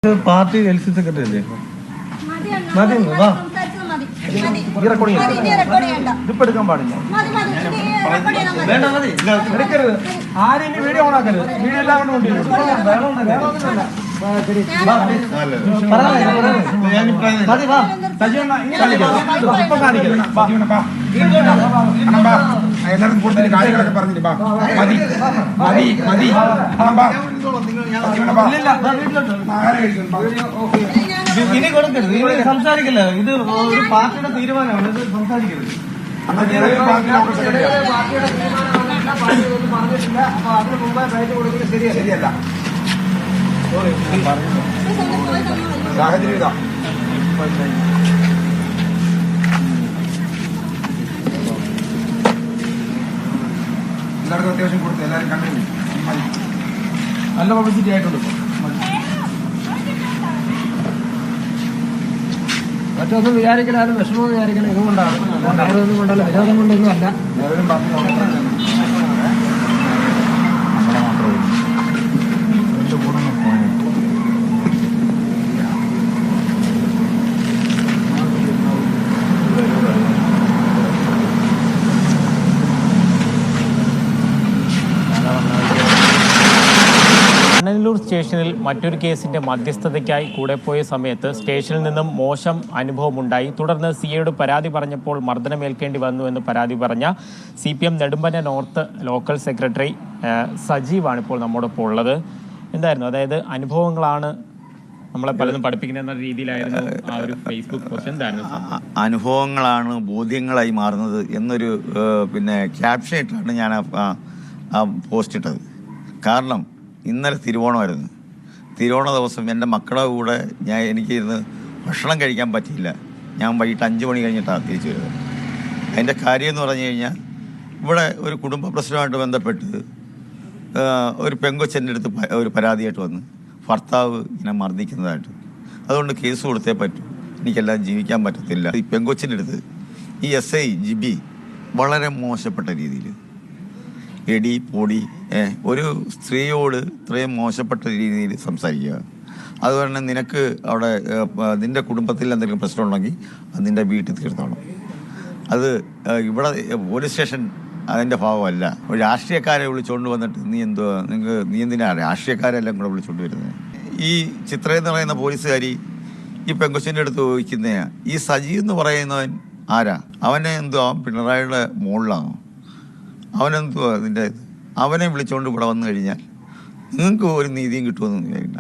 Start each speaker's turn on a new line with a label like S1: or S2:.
S1: Party LC secretary അല്ലേ? മതി വാ, ഇതിപ്പോ എടുക്കാൻ പാടില്ല. വേണ്ട, മതി, എടുക്കരുത്. ആരും വീഡിയോ ഓണാക്കരുത്. വീഡിയോ എല്ലാം കൊണ്ട്
S2: എല്ലാരും കൂടുതൽ കാര്യങ്ങളൊക്കെ പറഞ്ഞിട്ട്
S1: ഇനി കൊടുക്കരുത്, ഇനി സംസാരിക്കില്ല. ഇത് ഒരു പാർട്ടിയുടെ തീരുമാനമാണ്, ഇത് സംസാരിക്കരുത്. പറഞ്ഞിട്ടില്ല. അപ്പൊ അതിന് മുമ്പേ റൈറ്റ് കൊടുക്കുന്നത് ശരിയല്ല.
S2: സാഹചര്യം ഇതാ. എല്ലാവർക്കും അത്യാവശ്യം കൊടുത്തു, എല്ലാവരും കണ്ടു. നല്ല പബ്ലിസിറ്റി ആയിട്ടുണ്ട്.
S3: മറ്റൊന്നും വിചാരിക്കലാലും വിഷമം വിചാരിക്കണം. ഇതുകൊണ്ടാണ്, അവരൊന്നും കൊണ്ടല്ല, വിരോധം കൊണ്ടൊന്നും അല്ല.
S2: എല്ലാവരും പറഞ്ഞു
S4: കണ്ണനല്ലൂർ സ്റ്റേഷനിൽ മറ്റൊരു കേസിന്റെ മധ്യസ്ഥതയ്ക്കായി കൂടെ പോയ സമയത്ത് സ്റ്റേഷനിൽ നിന്നും മോശം അനുഭവമുണ്ടായി. തുടർന്ന് സിഐയോട് പരാതി പറഞ്ഞപ്പോൾ മർദ്ദനമേൽക്കേണ്ടി വന്നു എന്ന് പരാതി പറഞ്ഞ CPM Nedumpana north local secretary സജീവാണ് ഇപ്പോൾ നമ്മോടൊപ്പം ഉള്ളത്. എന്തായിരുന്നു, അതായത് അനുഭവങ്ങളാണ് നമ്മളെ പലതും പഠിപ്പിക്കുന്ന രീതിയിലായിരുന്നു ആ ഒരു ഫേസ്ബുക്ക് പോസ്റ്റ്. എന്തായിരുന്നു?
S5: അനുഭവങ്ങളാണ് ബോധ്യങ്ങളായി മാറുന്നത് എന്നൊരു ക്യാപ്ഷൻ ഇട്ടാണ് ഞാൻ ആ പോസ്റ്റ് ഇട്ടത്. കാരണം ഇന്നലെ തിരുവോണമായിരുന്നു. തിരുവോണ ദിവസം എൻ്റെ മക്കളുടെ കൂടെ എനിക്കിരുന്ന് ഭക്ഷണം കഴിക്കാൻ പറ്റിയില്ല. ഞാൻ വൈകിട്ട് 5 മണി കഴിഞ്ഞിട്ടാണ് തിരിച്ചു വരുന്നത്. അതിൻ്റെ കാര്യം എന്ന് പറഞ്ഞു കഴിഞ്ഞാൽ, ഇവിടെ ഒരു കുടുംബ പ്രശ്നമായിട്ട് ബന്ധപ്പെട്ട് ഒരു പെങ്കൊച്ചൻ്റെ അടുത്ത് ഒരു പരാതിയായിട്ട് വന്ന് ഭർത്താവ് ഇങ്ങനെ മർദ്ദിക്കുന്നതായിട്ട്. അതുകൊണ്ട് കേസ് കൊടുത്തേ പറ്റൂ, എനിക്കെല്ലാം ജീവിക്കാൻ പറ്റത്തില്ല. ഈ പെങ്കൊച്ചിൻ്റെ അടുത്ത് ഈ SI ജിബി വളരെ മോശപ്പെട്ട രീതിയിൽ എടി പൊടി ഒരു സ്ത്രീയോട് ഇത്രയും മോശപ്പെട്ട രീതിയിൽ സംസാരിക്കുക. അതുപോലെ നിനക്ക് അവിടെ നിൻ്റെ കുടുംബത്തിൽ എന്തെങ്കിലും പ്രശ്നമുണ്ടെങ്കിൽ അത് നിൻ്റെ വീട്ടിൽ തീർത്തോണം. അത് ഇവിടെ പോലീസ് സ്റ്റേഷൻ അതിൻ്റെ ഭാഗമല്ല. ഒരു രാഷ്ട്രീയക്കാരെ വിളിച്ചുകൊണ്ട് വന്നിട്ട് നീ എന്തിനാ രാഷ്ട്രീയക്കാരെല്ലാം കൂടെ വിളിച്ചുകൊണ്ട് വരുന്നത്? ഈ ചിത്ര എന്ന് പറയുന്ന പോലീസുകാരി ഈ പെങ്കൊച്ചിൻ്റെ അടുത്ത് ചോദിക്കുന്നതാ, ഈ സജി എന്ന് പറയുന്നവൻ ആരാ? അവനെ എന്തുവാ പിണറായിയുടെ മുകളിലാണോ? അവനെന്തുവാ അതിൻ്റെ? അവനെ വിളിച്ചുകൊണ്ട് ഇവിടെ വന്നു കഴിഞ്ഞാൽ നിങ്ങൾക്ക് ഒരു നീതിയും കിട്ടുമെന്ന് വിചാരിക്കണം.